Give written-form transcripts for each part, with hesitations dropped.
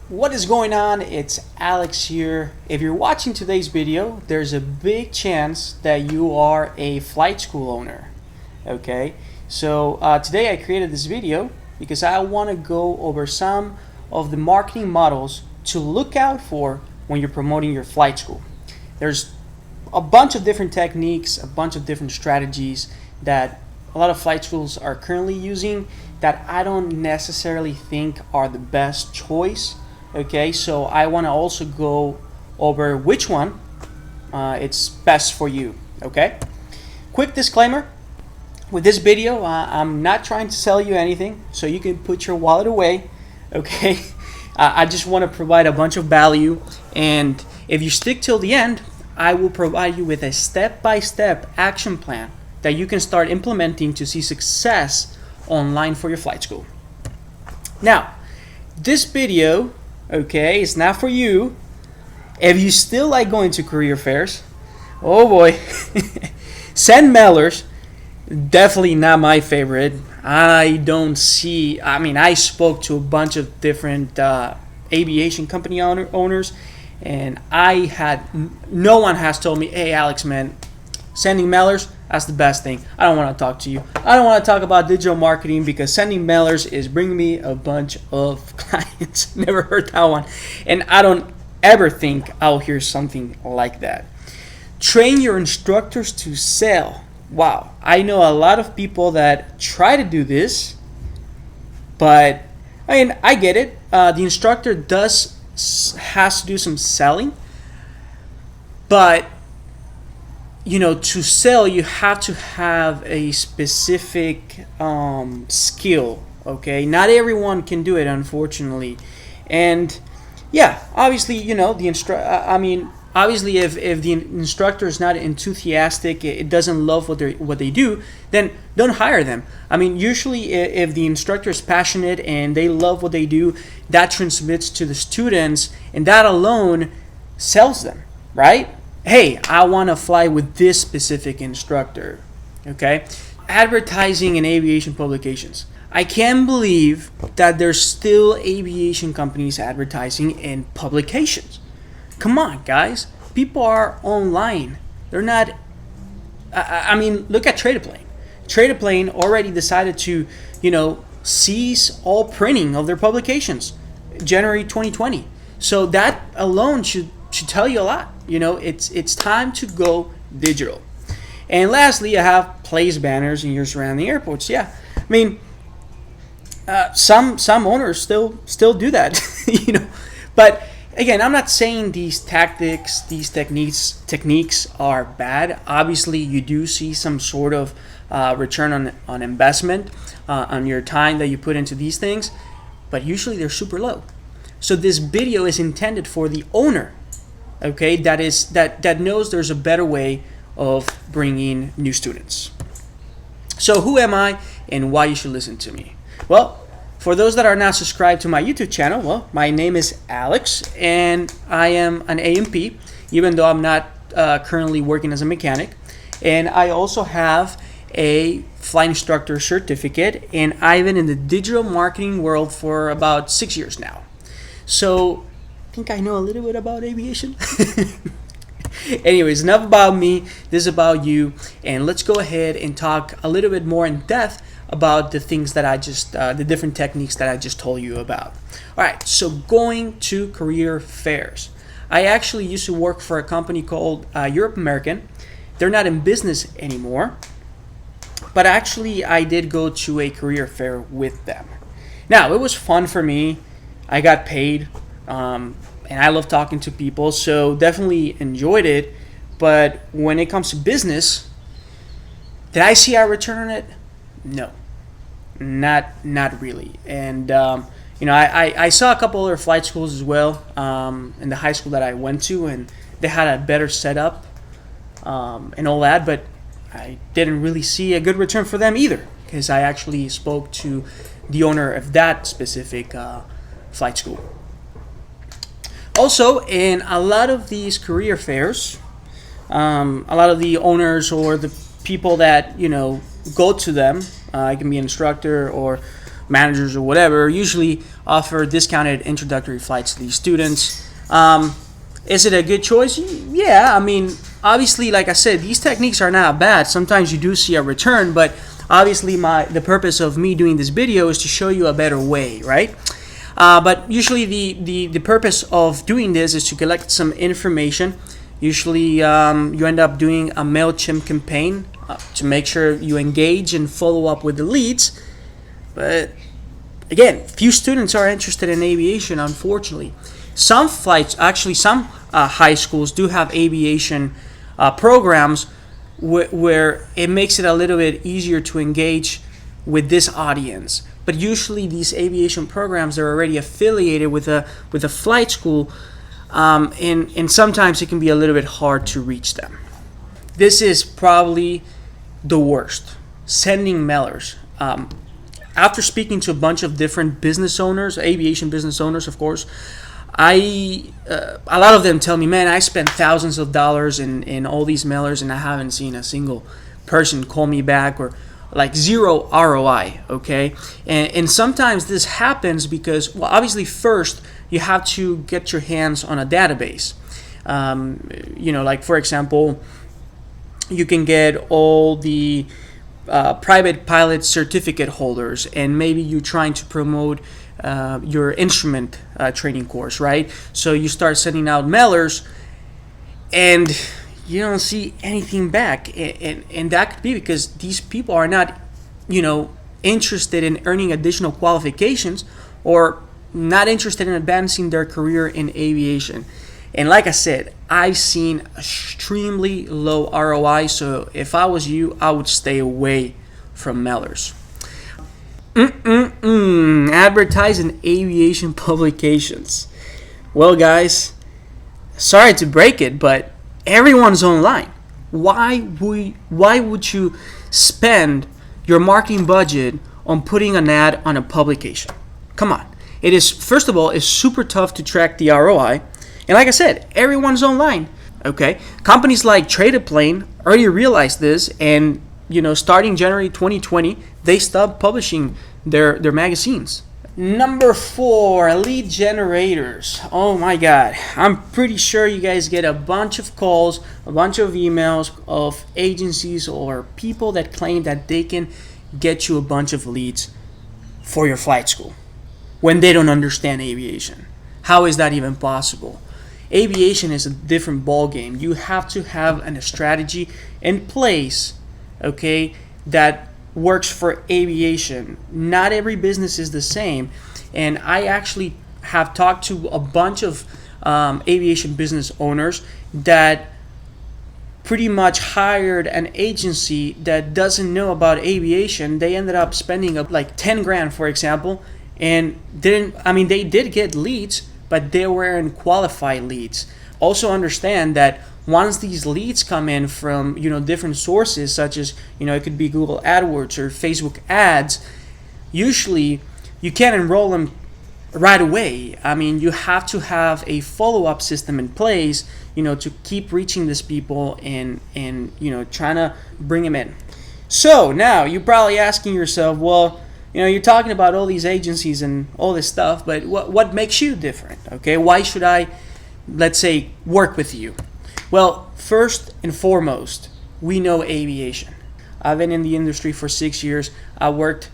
What is going on? It's Alex here. If you're watching today's video, there's a big chance that you are a flight school owner. Okay, so today I created this video because I want to go over some of the marketing models to look out for when you're promoting your flight school. There's a bunch of different techniques, a bunch of different strategies that a lot of flight schools are currently using that I don't necessarily think are the best choice. Okay, so I want to also go over which one it's best for you. Okay, quick disclaimer with this video, I'm not trying to sell you anything, so you can put your wallet away. Okay, I just want to provide a bunch of value, and if you stick till the end, I will provide you with a step-by-step action plan that you can start implementing to see success online for your flight school. Now, this video, okay, it's not for you if you still like going to career fairs. Oh boy. Send mailers, definitely not my favorite. I spoke to a bunch of different aviation company owners, and no one has told me, hey Alex, man, sending mailers, that's the best thing. I don't want to talk to you. I don't want to talk about digital marketing because sending mailers is bringing me a bunch of clients. Never heard that one. And I don't ever think I'll hear something like that. Train your instructors to sell. Wow. I know a lot of people that try to do this, but I get it. The instructor has to do some selling, but to sell, you have to have a specific skill. Okay, not everyone can do it, unfortunately. And yeah, obviously, obviously, if the instructor is not enthusiastic, it doesn't love what they do, then don't hire them. Usually, if the instructor is passionate and they love what they do, that transmits to the students, and that alone sells them, right? Hey, I want to fly with this specific instructor. Okay, advertising in aviation publications. I can't believe that there's still aviation companies advertising in publications. Come on, guys. People are online. They're not. Look at Trade a Plane. Trade a Plane already decided to, cease all printing of their publications, January 2020. So that alone should tell you a lot. It's time to go digital. And lastly, I have place banners in your surrounding airports. Yeah, some owners still do that. But again, I'm not saying these techniques are bad. Obviously, you do see some sort of return on investment on your time that you put into these things, but usually they're super low. So this video is intended for the owner, okay, that knows there's a better way of bringing new students. So who am I and why you should listen to me? Well, for those that are not subscribed to my YouTube channel, well, my name is Alex, and I am an A&P, even though I'm not currently working as a mechanic. And I also have a flight instructor certificate, and I've been in the digital marketing world for about 6 years now. So I think I know a little bit about aviation. Anyways, enough about me. This is about you, and let's go ahead and talk a little bit more in depth about the things that the different techniques that I just told you about. All right, so going to career fairs. I actually used to work for a company called Europe American. They're not in business anymore, but actually I did go to a career fair with them. Now, it was fun for me. I got paid, and I love talking to people, so definitely enjoyed it. But when it comes to business, did I see a return on it? No, not really. And I saw a couple other flight schools as well in the high school that I went to, and they had a better setup and all that, but I didn't really see a good return for them either, because I actually spoke to the owner of that specific flight school. Also, in a lot of these career fairs, a lot of the owners or the people that go to them, it can be an instructor or managers or whatever usually offer discounted introductory flights to these students. Is it a good choice? Yeah, I mean, obviously, like I said, these techniques are not bad. Sometimes you do see a return, but obviously the purpose of me doing this video is to show you a better way, right? But usually the purpose of doing this is to collect some information. Usually you end up doing a MailChimp campaign to make sure you engage and follow up with the leads. But again, few students are interested in aviation, unfortunately. Some flights, actually some high schools do have aviation programs where it makes it a little bit easier to engage with this audience. But usually these aviation programs are already affiliated with a flight school, and sometimes it can be a little bit hard to reach them. This is probably the worst, sending mailers. After speaking to a bunch of different business owners, aviation business owners, of course, a lot of them tell me, man, I spent thousands of dollars in all these mailers and I haven't seen a single person call me back, or like zero ROI, okay? And sometimes this happens because, well, obviously first you have to get your hands on a database. Like for example, you can get all the private pilot certificate holders, and maybe you're trying to promote your instrument training course, right? So you start sending out mailers and you don't see anything back, and that could be because these people are not, interested in earning additional qualifications, or not interested in advancing their career in aviation. And like I said, I've seen extremely low ROI, so if I was you, I would stay away from mailers. Advertise in aviation publications. Well, guys, sorry to break it, but everyone's online. Why would you spend your marketing budget on putting an ad on a publication? Come on. It is, first of all, it's super tough to track the ROI. And like I said, everyone's online. Okay? Companies like Traded Plane already realized this, and starting January 2020, they stopped publishing their magazines. Number 4, lead generators. Oh my God. I'm pretty sure you guys get a bunch of calls, a bunch of emails of agencies or people that claim that they can get you a bunch of leads for your flight school when they don't understand aviation. How is that even possible? Aviation is a different ball game. You have to have a strategy in place, okay, that works for aviation. Not every business is the same, and I actually have talked to a bunch of aviation business owners that pretty much hired an agency that doesn't know about aviation. They ended up spending like 10 grand, for example, and they did get leads, but they weren't qualified leads. Also understand that once these leads come in from different sources, such as it could be Google AdWords or Facebook ads, usually you can't enroll them right away. I mean, you have to have a follow-up system in place, to keep reaching these people and trying to bring them in. So now you're probably asking yourself, well, you're talking about all these agencies and all this stuff, but what makes you different? Okay, why should I, let's say, work with you? Well, first and foremost, we know aviation. I've been in the industry for 6 years. I worked,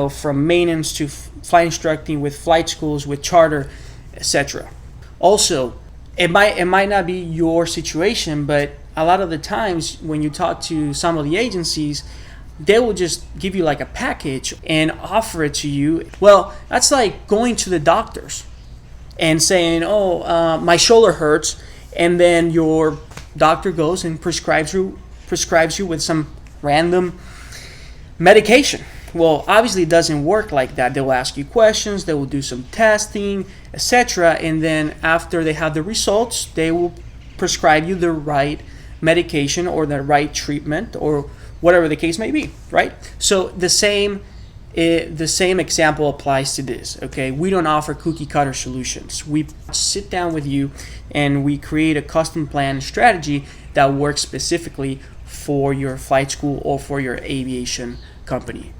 from maintenance to flight instructing with flight schools, with charter, etc. Also, it might not be your situation, but a lot of the times when you talk to some of the agencies, they will just give you like a package and offer it to you. Well, that's like going to the doctors and saying, my shoulder hurts, and then your doctor goes and prescribes you with some random medication. Well, obviously it doesn't work like that. They will ask you questions, they will do some testing, etc. And then after they have the results, they will prescribe you the right medication or the right treatment or whatever the case may be, right? So the same example applies to this, okay? We don't offer cookie cutter solutions. We sit down with you and we create a custom plan strategy that works specifically for your flight school or for your aviation company.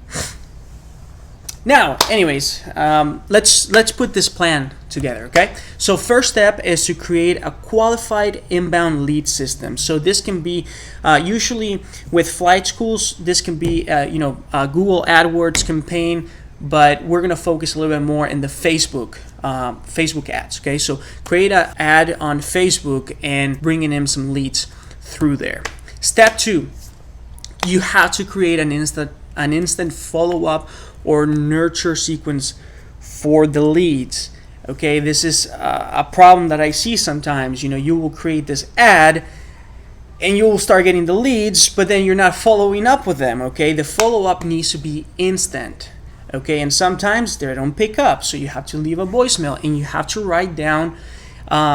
Now, anyways, let's put this plan together, okay? So first step is to create a qualified inbound lead system. So this can be usually with flight schools, this can be Google AdWords campaign, but we're gonna focus a little bit more in the Facebook ads, okay? So create an ad on Facebook and bringing in some leads through there. Step 2, you have to create an instant follow-up or nurture sequence for the leads. Okay, this is a problem that I see sometimes. You will create this ad and you will start getting the leads, but then you're not following up with them. Okay, the follow-up needs to be instant. Okay, and sometimes they don't pick up, so you have to leave a voicemail and you have to write down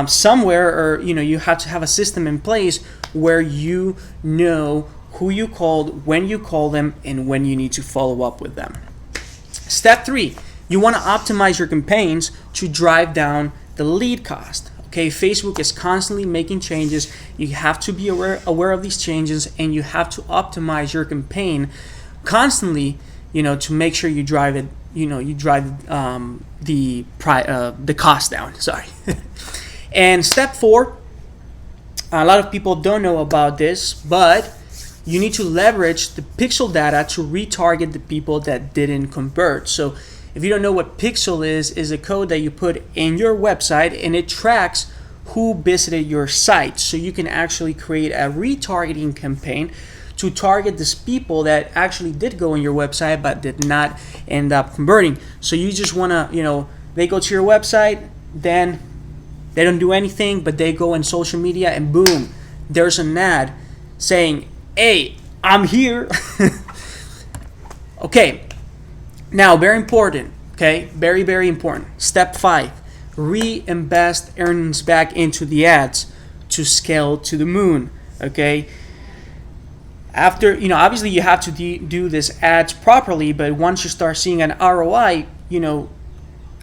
somewhere, or you have to have a system in place where you know who you called, when you call them, and when you need to follow up with them. Step 3, you want to optimize your campaigns to drive down the lead cost. Okay, Facebook is constantly making changes. You have to be aware of these changes, and you have to optimize your campaign constantly, to make sure you drive it, you drive the cost down. Sorry. And step 4, a lot of people don't know about this, but you need to leverage the pixel data to retarget the people that didn't convert. So if you don't know what pixel is a code that you put in your website, and it tracks who visited your site. So you can actually create a retargeting campaign to target these people that actually did go on your website but did not end up converting. So you just want to, they go to your website, then they don't do anything, but they go on social media and boom, there's an ad saying, "Hey, I'm here." Okay, now very important, okay, very, very important. Step 5, reinvest earnings back into the ads to scale to the moon. Okay, after, obviously you have to do this ads properly, but once you start seeing an ROI,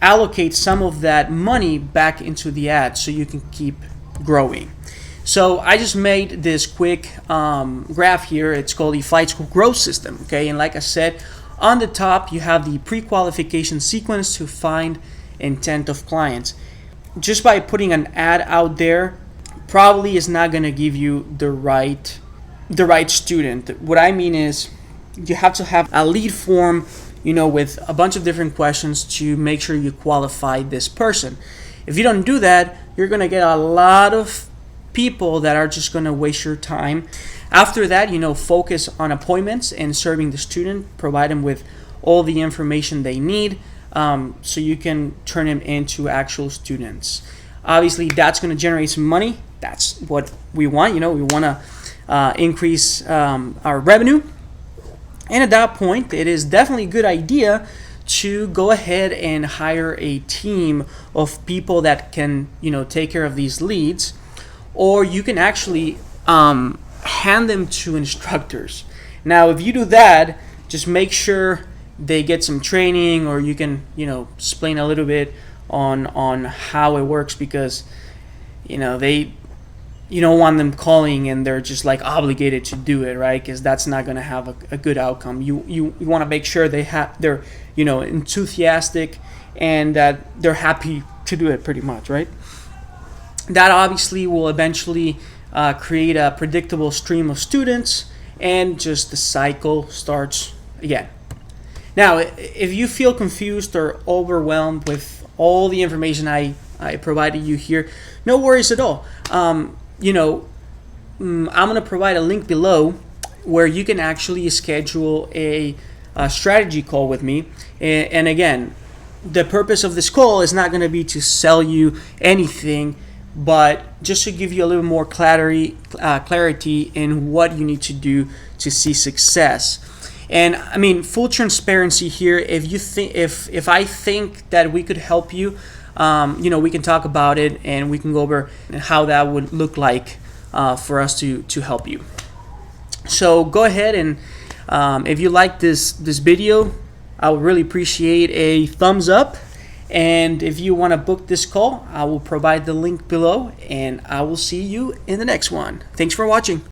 allocate some of that money back into the ads so you can keep growing. So I just made this quick graph here. It's called the Flight School Growth System. Okay, and like I said, on the top you have the pre-qualification sequence to find intent of clients. Just by putting an ad out there probably is not going to give you the right student. What I mean is you have to have a lead form, with a bunch of different questions to make sure you qualify this person. If you don't do that, you're going to get a lot of people that are just going to waste your time. After that, focus on appointments and serving the student, provide them with all the information they need, so you can turn them into actual students. Obviously, that's going to generate some money. That's what we want. We want to increase our revenue. And at that point, it is definitely a good idea to go ahead and hire a team of people that can, take care of these leads. Or you can actually hand them to instructors. Now, if you do that, just make sure they get some training, or you can, explain a little bit on how it works, because, you don't want them calling and they're just like obligated to do it, right? Because that's not going to have a good outcome. You want to make sure they're enthusiastic and that they're happy to do it, pretty much, right? That obviously will eventually create a predictable stream of students, and just the cycle starts again. Now, if you feel confused or overwhelmed with all the information I provided you here, no worries at all. I'm going to provide a link below where you can actually schedule a strategy call with me. And again, the purpose of this call is not going to be to sell you anything, but just to give you a little more clarity in what you need to do to see success. And I mean, full transparency here. If I think that we could help you, we can talk about it and we can go over how that would look like for us to help you. So go ahead and if you like this video, I would really appreciate a thumbs up. And if you want to book this call, I will provide the link below, and I will see you in the next one. Thanks for watching.